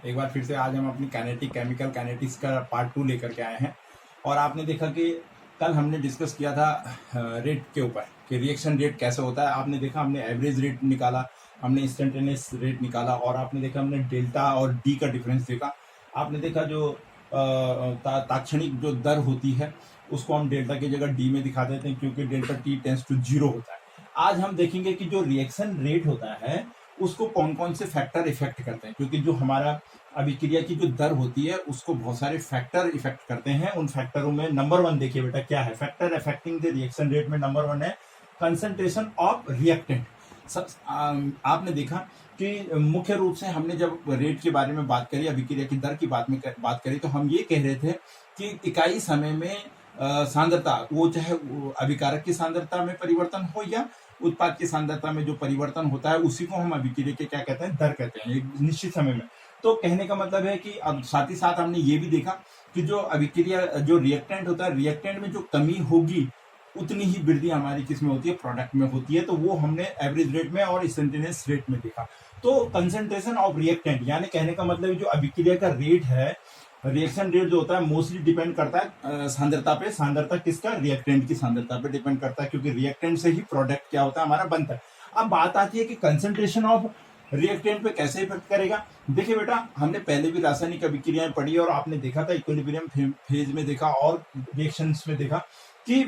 एक बार फिर से आज हम अपनी केमिकल काइनेटिक्स का पार्ट 2 लेकर के आए हैं। और आपने देखा कि कल हमने डिस्कस किया था रेट के ऊपर कि रिएक्शन रेट कैसे होता है। आपने देखा हमने एवरेज रेट निकाला, हमने इंस्टेंटेनियस रेट निकाला, और आपने देखा हमने डेल्टा और डी का डिफरेंस देखा। आपने देखा जो ताक्षणिक जो दर होती है उसको हम डेल्टा की जगह डी में दिखा देते हैं, क्योंकि डेल्टा टी टेंस टू 0 होता है। आज हम देखेंगे कि जो रिएक्शन रेट होता है उसको कौन कौन से फैक्टर इफेक्ट करते हैं, क्योंकि जो हमारा अभिक्रिया की जो दर होती है उसको बहुत सारे फैक्टर इफेक्ट करते हैं। उन फैक्टरों में नंबर 1 देखिए बेटा क्या है। Factor affecting the reaction rate में नंबर 1 है कंसंट्रेशन ऑफ रिएक्टेंट। आपने देखा कि मुख्य रूप से हमने जब रेट के बारे में बात करी, अभिक्रिया की दर की बात करी, तो हम ये कह रहे थे कि इकाई समय में सांद्रता, वो चाहे अभिकारक की सांद्रता में परिवर्तन हो या उत्पाद की सांद्रता में जो परिवर्तन होता है उसी को हम अभिक्रिया के क्या कहते हैं, दर कहते हैं, एक निश्चित समय में। तो कहने का मतलब है कि अब साथ ही साथ हमने ये भी देखा कि जो अभिक्रिया जो रिएक्टेंट होता है, रिएक्टेंट में जो कमी होगी उतनी ही वृद्धि हमारी किस में होती है, प्रोडक्ट में होती है। तो वो हमने एवरेज रेट में और इंस्टेंटेनियस रेट में देखा। तो कंसंट्रेशन ऑफ रिएक्टेंट यानी कहने का मतलब जो अभिक्रिया का रेट है, रिएक्शन रेट जो होता है मोस्टली डिपेंड करता है सांद्रता पे। सांद्रता किसका, रिएक्टेंट की सांद्रता पे डिपेंड करता है, क्योंकि रिएक्टेंट से ही प्रोडक्ट क्या होता है हमारा बनता है। अब बात आती है कि कंसंट्रेशन ऑफ रिएक्टेंट पे कैसे इफेक्ट करेगा। देखिए बेटा, हमने पहले भी रासायनिक अभिक्रियाएं पढ़ी और आपने देखा था इक्विलिब्रियम फेज में देखा और रिएक्शंस में देखा कि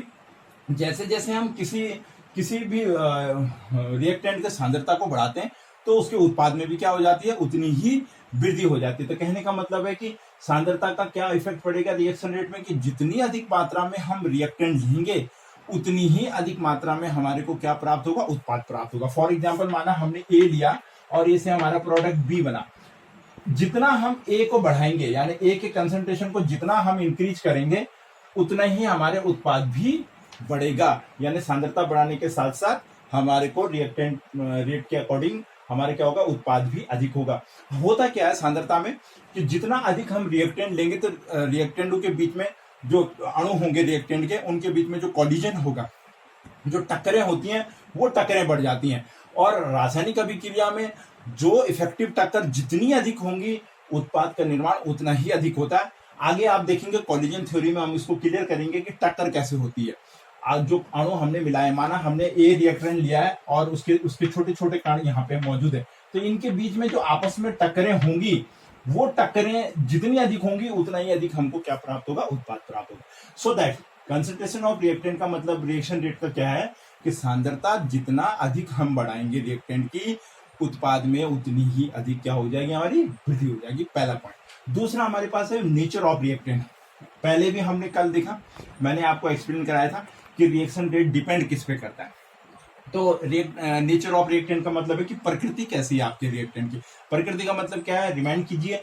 जैसे जैसे हम किसी भी रिएक्टेंट की सांद्रता को बढ़ाते हैं तो उसके उत्पाद में भी क्या हो जाती है, उतनी ही वृद्धि हो जाती है। तो कहने का मतलब है कि सांद्रता का क्या इफेक्ट पड़ेगा रिएक्शन रेट में, कि जितनी अधिक मात्रा में हम रिएक्टेंट लेंगे उतनी ही अधिक मात्रा में हमारे को क्या प्राप्त होगा, उत्पाद प्राप्त होगा। फॉर एग्जाम्पल माना हमने ए लिया और ए से हमारा प्रोडक्ट बी बना। जितना हम ए को बढ़ाएंगे यानी ए के कंसंट्रेशन को जितना हम इंक्रीज करेंगे उतना ही हमारे उत्पाद भी बढ़ेगा। यानी सांद्रता बढ़ाने के साथ साथ हमारे को रिएक्टेंट रेट के अकॉर्डिंग हमारे क्या होगा, उत्पाद भी अधिक होगा। होता क्या है सांद्रता में कि जितना अधिक हम रिएक्टेंट लेंगे तो रिएक्टेंटों के बीच में जो अणु होंगे रिएक्टेंट के, उनके बीच में जो कोलिजन होगा, जो टक्करें होती हैं वो टक्करें बढ़ जाती हैं। और रासायनिक अभिक्रिया में जो इफेक्टिव टक्कर जितनी अधिक होंगी उत्पाद का निर्माण उतना ही अधिक होता है। आगे आप देखेंगे कोलिजन थ्योरी में हम इसको क्लियर करेंगे कि टक्कर कैसे होती है। आज जो अणु हमने मिलाए, माना हमने ए रिएक्टेंट लिया है और उसके छोटे छोटे कण यहाँ पे मौजूद है, तो इनके बीच में जो आपस में टक्करें होंगी वो टक्करें जितनी अधिक होंगी उतना ही अधिक हमको क्या प्राप्त होगा, उत्पाद प्राप्त होगा। So that concentration of reactant का मतलब रिएक्शन रेट का क्या है कि सांद्रता जितना अधिक हम बढ़ाएंगे रिएक्टेंट की, उत्पाद में उतनी ही अधिक क्या हो जाएगी, हमारी वृद्धि हो जाएगी। पहला पॉइंट। दूसरा हमारे पास है नेचर ऑफ रिएक्टेंट। पहले भी हमने कल देखा, मैंने आपको एक्सप्लेन कराया था कि रिएक्शन रेट डिपेंड किस पे करता है। तो नेचर ऑफ रिएक्टेंट का मतलब है कि प्रकृति कैसी है आपके रिएक्टेंट की। प्रकृति का मतलब क्या है, रिमाइंड कीजिए,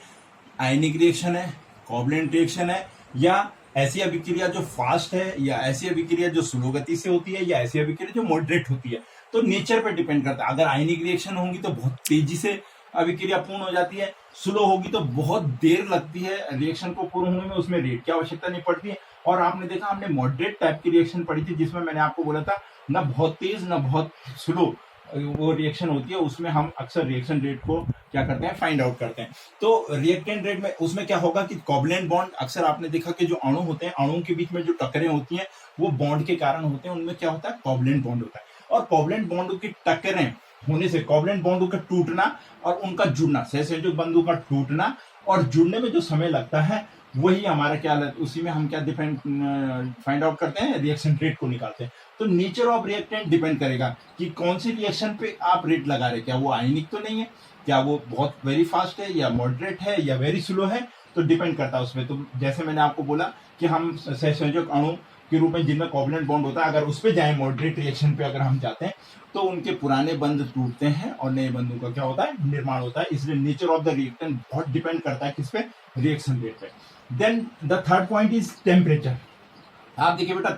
आयनिक रिएक्शन है, कोवलेंट रिएक्शन है, या ऐसी अभिक्रिया जो फास्ट है, या ऐसी अभिक्रिया जो स्लो गति से होती है, या ऐसी अभिक्रिया जो मॉडरेट होती है। तो नेचर पे डिपेंड करता है। अगर आयनिक रिएक्शन होंगी तो बहुत तेजी से अभिक्रिया पूर्ण हो जाती है, स्लो होगी तो बहुत देर लगती है रिएक्शन को पूर्ण होने में, उसमें रेट की आवश्यकता नहीं पड़ती है। और आपने देखा हमने मॉडरेट टाइप की रिएक्शन पढ़ी थी जिसमें मैंने आपको बोला था ना बहुत तेज ना बहुत स्लो वो रिएक्शन होती है, उसमें हम अक्सर रिएक्शन रेट को क्या करते हैं, फाइंड आउट करते हैं। तो रिएक्टेंट रेट में उसमें क्या होगा कि कोवलेंट बॉन्ड, अक्सर आपने देखा कि जो अणु होते हैं, अणुओं के बीच में जो टक्करें होती हैं वो बॉन्ड के कारण होते हैं, उनमें क्या होता है, कोवलेंट बॉन्ड होता है। और कोवलेंट बॉन्डों की टक्करें होने से कोवलेंट बॉन्डों का टूटना और उनका जुड़ना, सहसंयोजक बंधु का टूटना और जुड़ने में जो समय लगता है वही हमारा क्या, उसी में हम क्या डिपेंड फाइंड आउट करते हैं, रिएक्शन रेट को निकालते हैं। तो नेचर ऑफ रिएक्टेंट डिपेंड करेगा कि कौन सी रिएक्शन पे आप रेट लगा रहे हैं। क्या वो आयनिक तो नहीं है, क्या वो बहुत वेरी फास्ट है, या मॉडरेट है, या वेरी स्लो है, तो डिपेंड करता है उसमें। तो जैसे मैंने आपको बोला कि हम सहसंयोजक अणु के रूप में जिनमें कोवलेंट बॉन्ड होता है, अगर उस पर जाए मॉडरेट रिएक्शन पे अगर हम जाते हैं तो उनके पुराने बंध टूटते हैं और नए बंधों का क्या होता है, निर्माण होता है। इसलिए नेचर ऑफ द रिएक्टेंट बहुत डिपेंड करता है किस पे, रिएक्शन रेट पे। Then the third point is temperature. आप देखिए बेटा,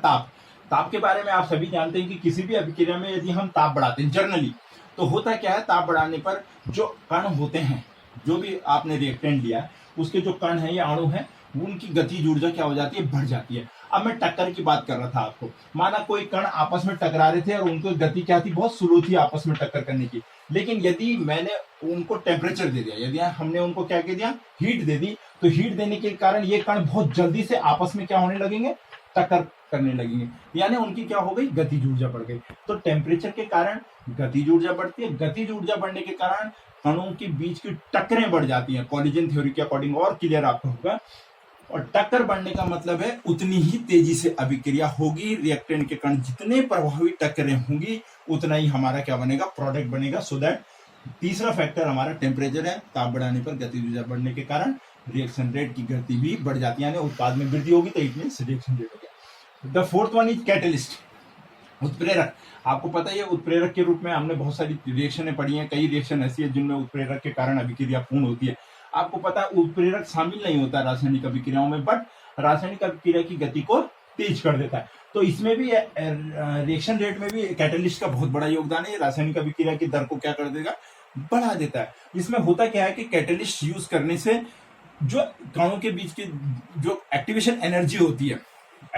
ताप के बारे में आप सभी जानते हैं कि किसी भी अभिक्रिया में यदि हम ताप बढ़ाते हैं जनरली, तो होता क्या है, ताप बढ़ाने पर जो कण होते हैं, जो भी आपने रिएक्टेंट लिया है उसके जो कण है या अणु है, उनकी गतिज ऊर्जा क्या हो जाती है, बढ़ जाती है। अब मैं टक्कर की बात कर रहा था आपको, माना कोई कण आपस में टकरा रहे थे और उनकी गति क्या थी, बहुत स्लो थी आपस में टक्कर करने की। लेकिन यदि मैंने उनको टेम्परेचर दे दिया, यदि हमने उनको क्या कह दिया, हीट दे दी, तो हीट देने के कारण ये कण बहुत जल्दी से आपस में क्या होने लगेंगे, टक्कर करने लगेंगे, यानी उनकी क्या हो गई, गतिज ऊर्जा बढ़ गई। तो टेम्परेचर के कारण गतिज ऊर्जा बढ़ती है, गतिज ऊर्जा बढ़ने के कारण कणों के बीच की टक्करें बढ़ जाती हैं, कॉलिजन थ्योरी के अकॉर्डिंग और क्लियर आपको होगा। और टक्कर बढ़ने का मतलब है उतनी ही तेजी से अभिक्रिया होगी, रिएक्टेंट के कण जितने प्रभावी टक्करें होंगी उतना ही हमारा क्या बनेगा, प्रोडक्ट बनेगा। सो दैट तीसरा फैक्टर हमारा टेम्परेचर है, ताप बढ़ाने पर गतिज ऊर्जा बढ़ने के कारण रिएक्शन रेट की गति भी बढ़ जाती है, यानी उत्पाद में वृद्धि होगी, तो इट मींस रिएक्शन रेट हो गया। The fourth one is catalyst, उत्प्रेरक। आपको पता है उत्प्रेरक के रूप में हमने बहुत सारी रिएक्शनें पढ़ी हैं, कई रिएक्शन ऐसी है जिनमें उत्प्रेरक के कारण अभिक्रिया पूर्ण होती है। आपको पता है उत्प्रेरक शामिल नहीं होता रासायनिक अभिक्रियाओं में, बट रासायनिक अभिक्रिया की गति को तेज कर देता है। तो इसमें भी रिएक्शन रेट में भी कैटलिस्ट का बहुत बड़ा योगदान है, रासायनिक अभिक्रिया की दर को क्या कर देगा, बढ़ा देता है। इसमें होता क्या है कि कैटलिस्ट यूज करने से जो कणों के बीच की जो एक्टिवेशन एनर्जी होती है,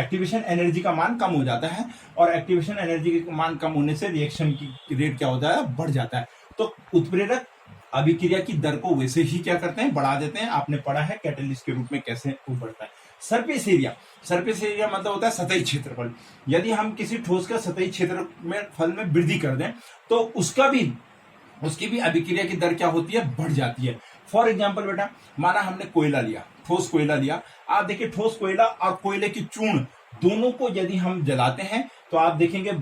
एक्टिवेशन एनर्जी का मान कम हो जाता है, और एक्टिवेशन एनर्जी का मान कम होने से रिएक्शन की रेट क्या होता है, बढ़ जाता है। तो उत्प्रेरक अभिक्रिया की दर को वैसे ही क्या करते हैं, बढ़ा देते हैं। आपने पढ़ा है कैटलिस्ट के रूप में कैसे वो बढ़ता है। सरफेस एरिया, सरफेस एरिया मतलब होता है सतही क्षेत्रफल। यदि हम किसी ठोस का सतही क्षेत्रफल में वृद्धि कर दें तो उसकी भी अभिक्रिया की दर क्या होती है, बढ़ जाती है। फॉर एग्जाम्पल बेटा, माना हमने कोयला लिया, ठोस कोयला लिया। आप देखिए ठोस कोयला और कोयले की चूर्ण दोनों को यदि हम जलाते हैं तो आप देखेंगे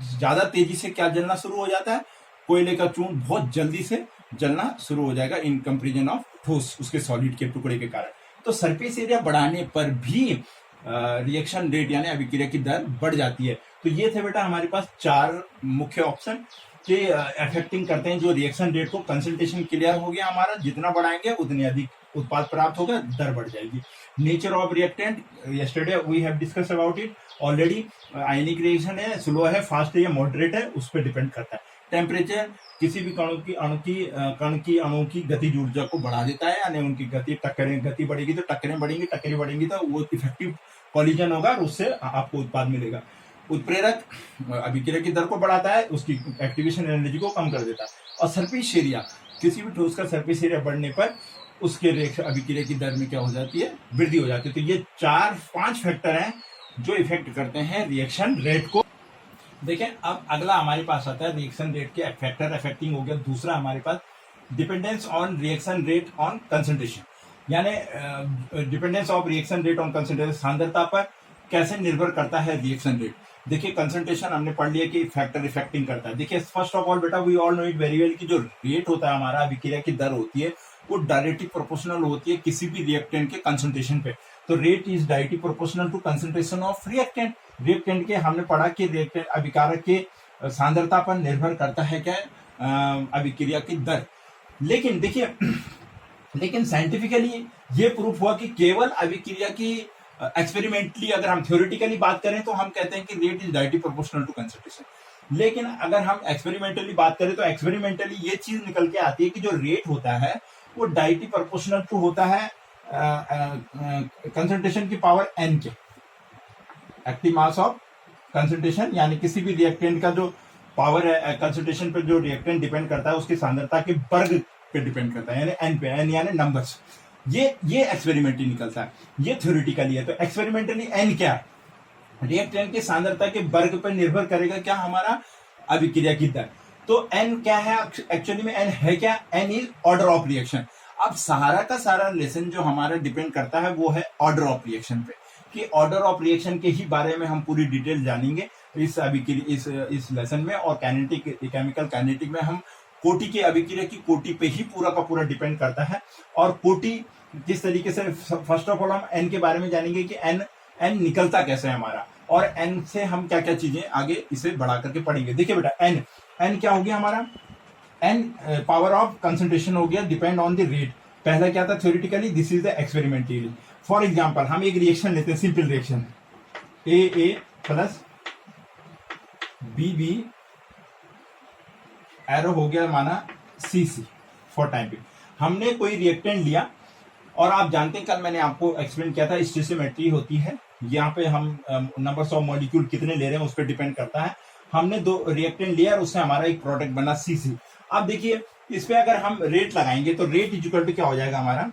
ज्यादा तेजी से क्या जलना शुरू हो जाता है, कोयले का चूर्ण बहुत जल्दी से जलना शुरू हो जाएगा इन कंपेरिजन ऑफ ठोस, उसके सॉलिड के टुकड़े के कारण। तो सरफेस एरिया बढ़ाने पर भी रिएक्शन रेट यानी अभिक्रिया की दर बढ़ जाती है। तो ये थे बेटा हमारे पास 4 मुख्य ऑप्शन के अफेक्टिंग करते हैं जो रिएक्शन रेट को। कंसंट्रेशन क्लियर हो गया हमारा, जितना बढ़ाएंगे उतनी अधिक उत्पाद प्राप्त होगा, दर बढ़ जाएगी। Nature of reactant, yesterday we have discuss about it already. Ionic reaction है, स्लो है, फास्ट है या मॉडरेट है, उस पर डिपेंड करता है। टेम्परेचर किसी भी कण की अणु की गतिज ऊर्जा को बढ़ा देता है, यानी उनकी गति बढ़ेगी तो टक्करें बढ़ेंगी तो वो इफेक्टिव कॉलिजन होगा और उससे आपको उत्पाद मिलेगा। उत्प्रेरक अभिक्रिया की दर को बढ़ाता है, उसकी एक्टिवेशन एनर्जी को कम कर देता है। और सरफेस एरिया, किसी भी ठोस का सरफेस एरिया बढ़ने पर उसके अभिक्रिया की दर में क्या हो जाती है, वृद्धि हो जाती है। तो ये 4-5 फैक्टर हैं जो इफेक्ट करते हैं रिएक्शन रेट को। देखें अब अगला हमारे पास आता है रिएक्शन रेट के फैक्टर अफेक्टिंग हो गया। दूसरा हमारे पास dependence on reaction rate on concentration, यानी dependence of reaction rate on concentration, सांद्रता पर कैसे निर्भर करता है रिएक्शन रेट। देखिए कंसंट्रेशन हमने पढ़ लिया कि फैक्टर इफेक्टिंग करता है। देखिए फर्स्ट ऑफ ऑल बेटा we all know it very well कि जो रेट होता है हमारा, अभिक्रिया की दर होती है, वो डायरेक्टली प्रोपोर्शनल होती है किसी भी रिएक्टेंट के कंसंट्रेशन पे। तो rate is directly proportional to concentration of reactant. Reactant के हमने पढ़ा कि रिएक्टेंट अभिकारक के सांद्रता पर निर्भर करता है क्या, अभिक्रिया की दर। लेकिन देखिए लेकिन साइंटिफिकली ये प्रूफ हुआ कि केवल अभिक्रिया की एक्सपेरिमेंटली अगर हम थ्योरेटिकली बात करें तो हम कहते हैं कि rate is directly proportional to concentration. लेकिन अगर हम एक्सपेरिमेंटली बात करें तो एक्सपेरिमेंटली ये चीज निकल के आती है कि जो रेट होता है वो डायरेक्टली प्रोपोर्शनल टू होता है कंसंट्रेशन की पावर n के, एक्टिव मास ऑफ कंसंट्रेशन, यानी किसी भी रिएक्टेंट का जो पावर है कंसंट्रेशन पर जो रिएक्टेंट डिपेंड करता है उसकी सांद्रता के वर्ग पे डिपेंड करता है, यानी n पे, n यानी नंबर्स। ये एक्सपेरिमेंटली निकलता है, ये थ्योरेटिकली है। तो एक्सपेरिमेंटली n क्या है, रिएक्टेंट की सांद्रता के वर्ग पर निर्भर करेगा क्या, हमारा अभिक्रिया की दर। तो n क्या है एक्चुअली में, n है क्या, n is order of reaction. अब सारा का सारा लेसन जो हमारा डिपेंड करता है वो है ऑर्डर ऑफ रिएक्शन पे, कि ऑर्डर ऑफ रिएक्शन के ही बारे में हम पूरी डिटेल जानेंगे इस लेसन में। और कैनेटिक, केमिकल काइनेटिक में हम कोटि के अभिक्रिया की कोटि पे ही पूरा का पूरा डिपेंड करता है। और कोटि किस तरीके से, फर्स्ट ऑफ ऑल हम n के बारे में जानेंगे कि n निकलता कैसे है हमारा, और n से हम क्या क्या चीजें आगे इसे बढ़ा करके पढ़ेंगे। देखिए बेटा n क्या हो गया हमारा, n पावर ऑफ कंसंट्रेशन हो गया, डिपेंड ऑन द रेट। पहला क्या था theoretically, this is the experimentally. For example हम एक रिएक्शन लेते हैं, simple reaction AA plus BB arrow हो गया माना CC फॉर टाइम पे। हमने कोई रिएक्टेंट लिया और आप जानते हैं कल मैंने आपको एक्सप्लेन किया था स्टोइचियोमेट्री होती है, यहाँ पे हम नंबर्स ऑफ मॉलिक्यूल कितने ले रहे हैं उस पर डिपेंड करता है। हमने 2 रिएक्टेंट लिया और उससे हमारा एक प्रोडक्ट बना CC। अब देखिए इस पे अगर हम रेट लगाएंगे तो रेट इक्वल टू क्या हो जाएगा हमारा,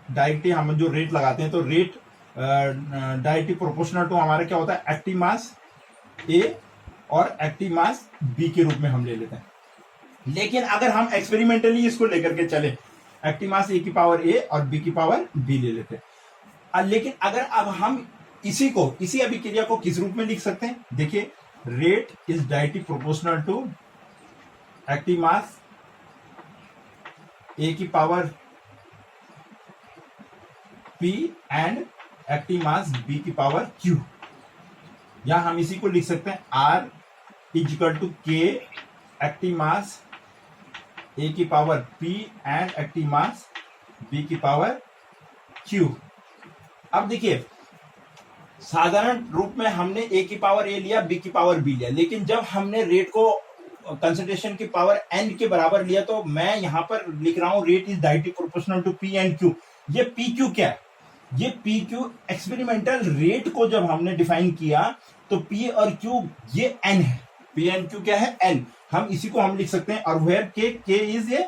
डायरेक्टली हम जो रेट लगाते हैं तो रेट डायरेक्टली प्रोपोर्शनल टू हमारा क्या होता है, एक्टिव मास ए और एक्टिव मास बी के रूप में हम ले लेते हैं। लेकिन अगर हम एक्सपेरिमेंटली इसको लेकर के चले, एक्टिव मास ए की पावर ए और बी की पावर बी ले लेते हैं। लेकिन अगर अब हम इसी अभिक्रिया को किस रूप में लिख सकते हैं, देखिए rate is directly proportional to active mass A की power P and active mass B की पावर Q, या हम इसी को लिख सकते हैं R is equal to K active mass A की power P and active mass B की पावर Q। अब देखिए साधारण रूप में हमने A की पावर A लिया, B की पावर B लिया, लेकिन जब हमने रेट को कंसंट्रेशन की पावर n के बराबर लिया तो मैं यहां पर लिख रहा हूं rate is directly proportional to P and Q। ये PQ क्या है, ये PQ एक्सपेरिमेंटल रेट को जब हमने डिफाइन किया तो P और Q ये n है, P एंड Q क्या है, n। हम इसी को हम लिख सकते हैं, और where K is a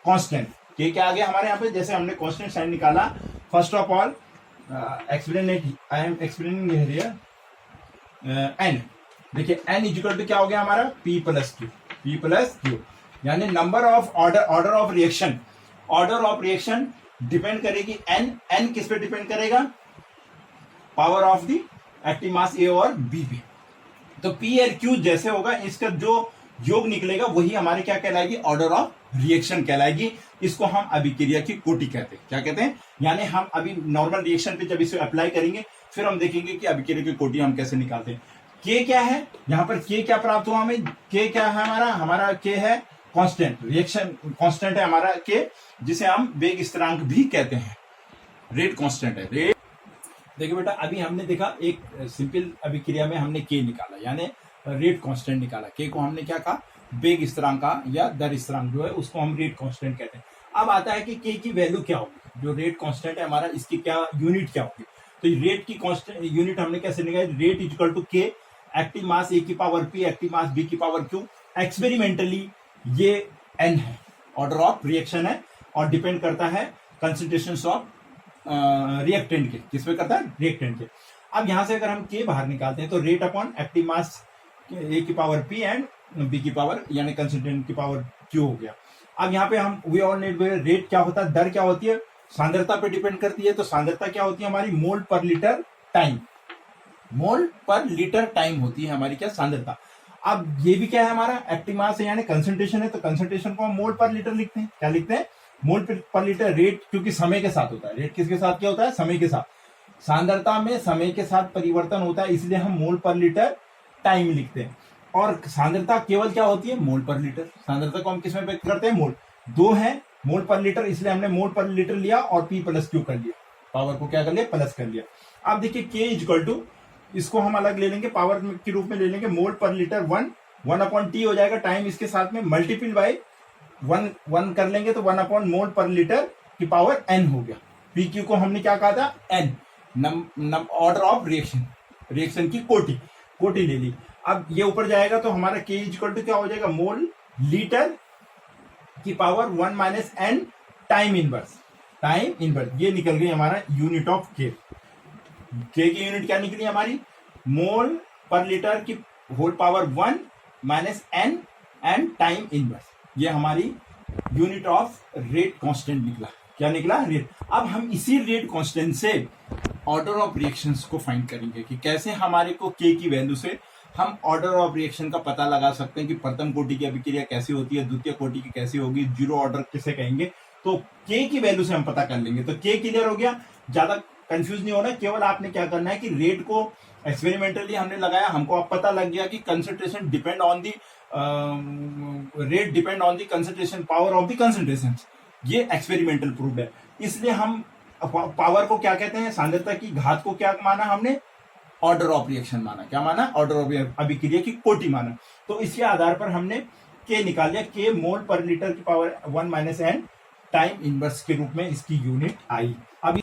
constant. K क्या आ गया हमारे यहाँ पे, जैसे हमने कांस्टेंट साइन निकाला, first of all I am explaining here n। देखिए n इक्वल टू क्या हो गया हमारा, P प्लस Q, यानी number of order of reaction depend करेगी n किस पे डिपेंड करेगा, power of the active mass A और B पे। तो P और Q जैसे होगा इसका जो योग निकलेगा वही हमारे क्या कहलाएगी, ऑर्डर ऑफ रिएक्शन कहलाएगी। इसको हम अभिक्रिया की कोटि कहते हैं। क्या कहते हैं, यानी हम अभी नॉर्मल रिएक्शन पे जब इसे अप्लाई करेंगे फिर हम देखेंगे कि अभिक्रिया की कोटि हम कैसे निकालते हैं। K क्या है, यहाँ पर K क्या प्राप्त हुआ हमें, K क्या है हमारा K है कांस्टेंट, रिएक्शन कांस्टेंट है हमारा K, जिसे हम वेग स्थिरांक भी कहते हैं। रेट कांस्टेंट है रेट। देखिए बेटा अभी हमने देखा एक सिंपल अभिक्रिया में हमने K निकाला, यानी रेट कांस्टेंट निकाला। K को हमने क्या कहा, वेग स्थिरांक का या दर स्थिरांक जो है उसको हम रेट कांस्टेंट कहते हैं। अब आता है कि K की वैल्यू क्या होगी, जो रेट कांस्टेंट है हमारा इसकी क्या यूनिट क्या होगी। तो रेट की कांस्टेंट यूनिट हमने कैसे निकाली, rate equal to K active mass A की power P active mass B की पावर Q। एक्सपेरिमेंटली ये n है, ऑर्डर ऑफ रिएक्शन है और डिपेंड करता है कंसंट्रेशन ऑफ रिएक्टेंट के, किस पे करता है, रिएक्टेंट के। अब यहां से अगर हम K बाहर निकालते हैं तो rate upon active mass A की पावर P एंड B की पावर यानी कंसंट्रेंट की पावर Q हो गया। अब यहाँ पे हम वी ऑल नीड रेट क्या होता है, दर क्या होती है, सांद्रता पे डिपेंड करती है। तो सांद्रता क्या होती है हमारी, मोल पर लीटर टाइम, मोल पर लीटर टाइम होती है हमारी क्या, सांद्रता। अब ये भी क्या है हमारा एक्टिव मास है यानी कंसंट्रेशन है, तो कंसंट्रेशन को हम मोल पर लीटर लिखते हैं। क्या लिखते हैं, मोल पर लीटर। रेट क्योंकि समय के साथ होता है, रेट किसके साथ क्या होता है, समय के साथ। सांद्रता में समय के साथ परिवर्तन होता है, इसलिए हम मोल पर लीटर टाइम लिखते हैं। और सांद्रता केवल क्या होती है, मोल पर लीटर। सांद्रता को हम किस में व्यक्त करते हैं, मोल। दो है मोल पर लीटर, इसलिए हमने मोल पर लीटर लिया और P प्लस Q कर लिया, पावर को क्या कर लिया, प्लस कर लिया। अब देखिए K इक्वल टू, इसको हम अलग ले लेंगे, पावर के रूप में ले लेंगे, मोल पर लीटर 1 अपॉन T हो जाएगा, टाइम इसके साथ में मल्टीपल बाय 1 कर लेंगे तो 1 अपॉन मोल पर लीटर की पावर n हो गया। PQ को हमने क्या कहा था, n, ऑर्डर ऑफ रिएक्शन की कोटि ले ली। अब ये ऊपर जाएगा तो हमारा K इक्वल टू क्या हो जाएगा, मोल लीटर की power 1 minus n time inverse. ये निकल गई हमारा यूनिट ऑफ K की यूनिट क्या निकली हमारी, मोल पर लीटर की whole power 1 minus n and time inverse. ये हमारी यूनिट ऑफ रेट कांस्टेंट निकला। क्या निकला, रेट। अब हम इसी रेट कांस्टेंट से ऑर्डर ऑफ रिएक्शंस को फाइंड करेंगे कि कैसे हमारे को K की वैल्यू से हम ऑर्डर ऑफ रिएक्शन का पता लगा सकते हैं कि प्रथम कोटि की अभिक्रिया कैसी होती है, द्वितीय कोटि की कैसी होगी, जीरो ऑर्डर किसे कहेंगे। तो K की वैल्यू से हम पता कर लेंगे। तो K क्लियर हो गया, ज्यादा कंफ्यूज नहीं होना। केवल आपने क्या करना है कि रेट को एक्सपेरिमेंटली हमने लगाया, हमको अब पता लग गया कि concentration depend on the rate depend on the concentration, power of the concentration. ये एक्सपेरिमेंटल प्रूफ है। इसलिए हम पावर को क्या कहते हैं, सांद्रता की घात को क्या माना हमने, ऑर्डर ऑफ रिएक्शन माना। क्या माना, ऑर्डर ऑफ अभिक्रिया की कोटि माना। तो इसके आधार पर हमने K निकाल लिया। K मोल पर लीटर की power 1 minus n time inverse के रूप में इसकी यूनिट आई। अब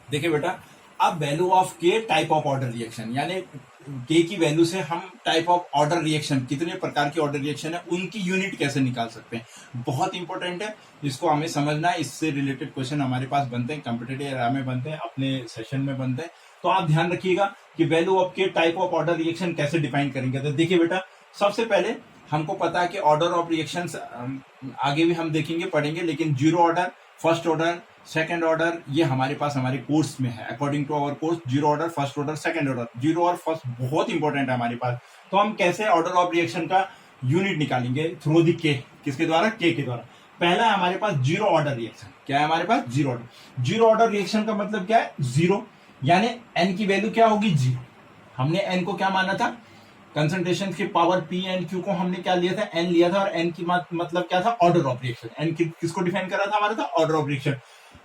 देखिए बेटा, अब वैल्यू ऑफ के टाइप ऑफ ऑर्डर रिएक्शन, यानी के की वैल्यू से हम टाइप ऑफ ऑर्डर रिएक्शन, कितने प्रकार के ऑर्डर रिएक्शन है उनकी यूनिट कैसे निकाल सकते हैं, बहुत इंपॉर्टेंट है, इसको हमें समझना है। इससे रिलेटेड क्वेश्चन हमारे पास बनते हैं, कॉम्पिटिटिव एग्जाम में बनते हैं, अपने सेशन में बनते हैं। तो आप ध्यान रखिएगा कि वैल्यू ऑफ के टाइप ऑफ ऑर्डर रिएक्शन कैसे डिफाइन करेंगे। तो देखिए बेटा, सबसे पहले हमको पता है कि ऑर्डर ऑफ रिएक्शन आगे भी हम देखेंगे, पढ़ेंगे, लेकिन zero order, first order, second order, ये हमारे पास हमारे कोर्स में है। According to our course, zero order, first order, second order, zero और फर्स्ट बहुत इंपॉर्टेंट है हमारे पास। तो हम कैसे ऑर्डर ऑफ रिएक्शन का यूनिट निकालेंगे? थ्रू द के, किसके द्वारा? के द्वारा। पहला है हमारे पास जीरो ऑर्डर रिएक्शन। क्या है हमारे पास? Zero order. Zero order reaction का मतलब क्या है? जीरो, यानी एन की वैल्यू क्या होगी? जीरो। हमने एन को क्या माना था? कंसंट्रेशन की पावर पी एंड क्यू को हमने क्या लिया था? एन लिया था, और एन की मतलब क्या था? Order of reaction. एन किसको डिफाइन करा था हमारा? था ऑर्डर ऑफ रिएक्शन।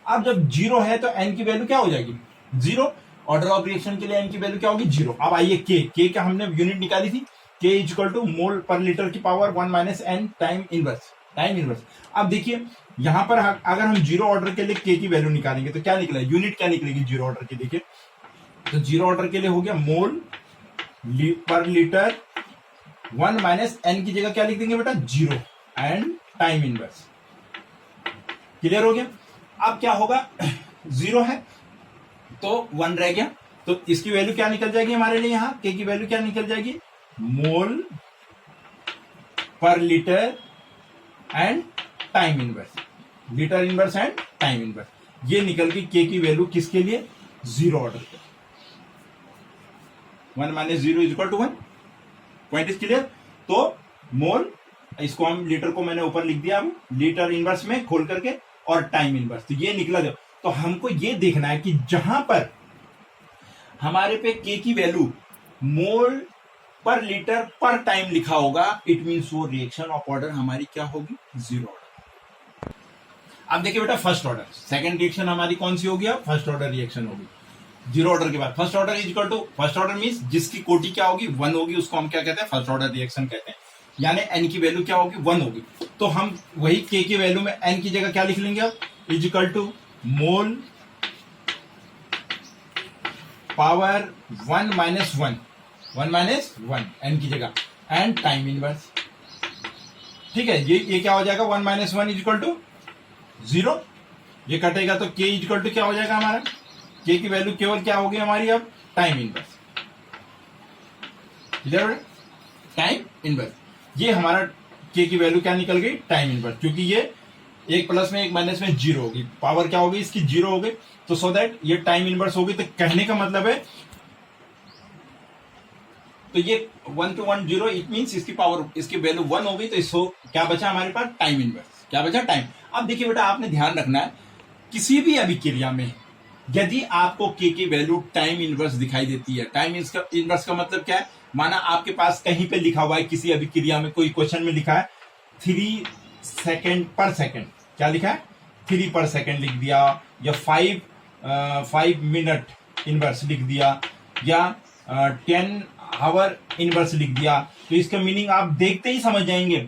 अब जब जीरो है तो एन की वैल्यू क्या हो जाएगी? जीरो। ऑर्डर ऑफ रिएक्शन के लिए एन की वैल्यू क्या होगी? जीरो। अब आइए के का हमने यूनिट निकाली थी, के is equal to mole per litre की power 1 minus n time inverse. Time inverse. अब देखिए यहां पर अगर हम जीरो ऑर्डर के लिए के की वैल्यू निकालेंगे तो क्या निकला? यूनिट क्या निकलेगी जीरो ऑर्डर की? देखिए तो जीरो ऑर्डर के लिए हो गया मोल पर लीटर 1 माइनस एन की जगह क्या लिख देंगे बेटा? Zero and time inverse. Clear हो गया? अब क्या होगा? जीरो है तो 1 रह गया, तो इसकी वैल्यू क्या निकल जाएगी हमारे लिए? यहां के की वैल्यू क्या निकल जाएगी? मोल per litre and time inverse. Litre inverse and time inverse, ये निकल गई के की वैल्यू किसके लिए? जीरो ऑर्डर पे। 1 minus zero is equal to 1। Point is clear? तो मोल, इसको हम लीटर को मैंने ऊपर लिख दिया, अब लीटर इनवर्स में खोल करके, और टाइम इनवर्स, तो ये निकला। जो तो हमको ये देखना है कि जहां पर हमारे पे के की वैल्यू मोल पर लीटर पर टाइम लिखा होगा, इट मींस वो रिएक्शन ऑफ ऑर्डर हमारी क्या होगी? Zero order. अब देखिए बेटा, फर्स्ट ऑर्डर, सेकंड रिएक्शन हमारी कौन सी होगी? अब फर्स्ट ऑर्डर रिएक्शन होगी जीरो ऑर्डर के बाद। First order is equal to, first order means जिसकी कोटि क्या होगी? 1 होगी, उसको हम क्या कहते हैं? फर्स्ट ऑर्डर रिएक्शन कहते हैं। यानी एन की वैल्यू क्या होगी? 1 होगी। तो हम वही के की वैल्यू में एन की जगह क्या लिख लेंगे? अब is equal to mole power 1 minus 1, 1 minus 1 n की जगह, एंड टाइम इनवर्स। ठीक है, ये क्या हो जाएगा? 1 minus 1 is equal to zero. ये कटेगा तो के इज इक्वल टू क्या हो जाएगा हमारा? के की वैल्यू केवल क्या होगी हमारी? अब टाइम इनवर्स। टाइम इनवर्स, ये हमारा के की वैल्यू क्या निकल गई? टाइम इनवर्स, क्योंकि ये एक प्लस में एक माइनस में जीरो होगी, पावर क्या होगी इसकी? जीरो हो गई, तो सो दैट ये टाइम इनवर्स होगी। तो कहने का मतलब है, तो ये 1 to 1 जीरो, इट मींस इसकी पावर, इसकी वैल्यू 1 हो गई, तो इसको क्या बचा हमारे पास? Time inverse. क्या बचा? टाइम। अब देखिए बेटा, आपने ध्यान रखना है, किसी भी अभिक्रिया में यदि आपको के की वैल्यू टाइम इनवर्स दिखाई देती है, टाइम इनवर्स का मतलब क्या है? माना आपके पास कहीं पे लिखा हुआ है, किसी अभिक्रिया में कोई क्वेश्चन में लिखा है 3 सेकेंड पर सेकेंड, क्या लिखा है? 3 पर सेकेंड लिख दिया, या 5 मिनट इनवर्स लिख दिया, या 10 आवर इनवर्स लिख दिया, तो इसका मीनिंग आप देखते ही समझ जाएंगे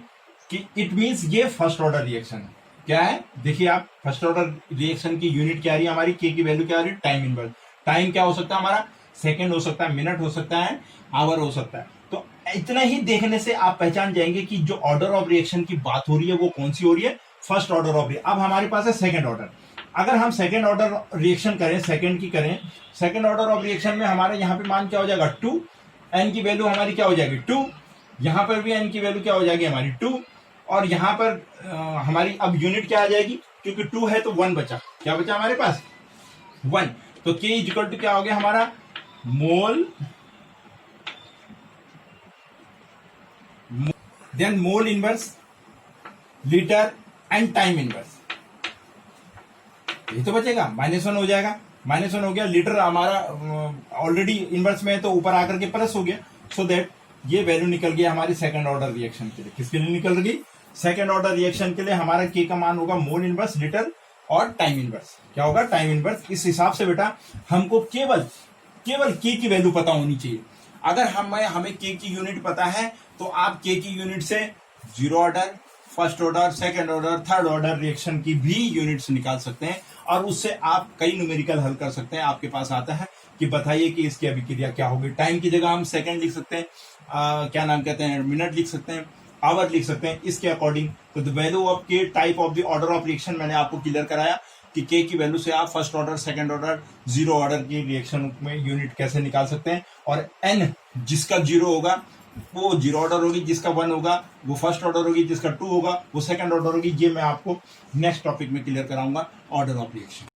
कि इट मींस ये फर्स्ट ऑर्डर रिएक्शन है। क्या है? देखिए आप, फर्स्ट ऑर्डर रिएक्शन की यूनिट क्या आ रही है हमारी? के की वैल्यू क्या आ रही है? Time inverse. टाइम क्या हो सकता है हमारा? सेकंड हो सकता है, मिनट हो सकता है, आवर हो सकता है। तो इतना ही देखने से आप पहचान जाएंगे कि जो ऑर्डर ऑफ रिएक्शन की बात हो रही है वो कौन सी हो रही है? First order of reaction. अब हमारे पास है सेकंड ऑर्डर। अगर हम सेकंड ऑर्डर रिएक्शन करें, सेकंड की करें, सेकंड ऑर्डर ऑफ रिएक्शन में हमारे यहाँ पे मान क्या हो जाएगा? 2। एन की वैल्यू हमारी क्या हो जाएगी? 2। यहां पर भी एन की वैल्यू क्या हो जाएगी हमारी? 2। और यहां पर हमारी अब यूनिट क्या आ जाएगी? क्योंकि 2 है तो 1 बचा। क्या बचा हमारे पास? 1। तो के इज इक्वल टू क्या हो गया हमारा? Mole, then mole inverse, litre and time inverse. ये तो बचेगा, -1 हो जाएगा। -1 हो गया, लीटर हमारा ऑलरेडी इनवर्स में है तो ऊपर आकर के प्लस हो गया, सो दैट ये वैल्यू निकल गई हमारी सेकंड ऑर्डर रिएक्शन के लिए। किसके लिए निकल गई? सेकंड ऑर्डर रिएक्शन के लिए हमारा के का मान होगा मोल इनवर्स, लीटर और टाइम इनवर्स। क्या होगा? Time inverse. इस हिसाब से बेटा हमको केवल के की वैल्यू पता होनी चाहिए। अगर हमें के की यूनिट पता है तो आप के की यूनिट से zero order, first order, second order, third order reaction की भी यूनिट्स निकाल सकते हैं और उससे आप कई न्यूमेरिकल हल कर सकते हैं। आपके पास आता है कि बताइए कि इसकी अभिक्रिया क्या होगी। टाइम की जगह हम सेकंड लिख सकते हैं, क्या नाम कहते हैं, मिनट लिख सकते हैं, आवर लिख सकते हैं इसके अकॉर्डिंग। तो द वैल्यू ऑफ के type of the order of reaction मैंने आपको क्लियर कराया कि के की वैल्यू से आप first order, second order, zero order की रिएक्शन में यूनिट कैसे निकाल सकते हैं। और एन जिसका जीरो होगा वो जीरो ऑर्डर होगी, जिसका वन होगा वो फर्स्ट ऑर्डर होगी, जिसका टू होगा वो सेकंड ऑर्डर होगी। ये मैं आपको नेक्स्ट टॉपिक में क्लियर कराऊंगा, ऑर्डर ऑफ रिएक्शन।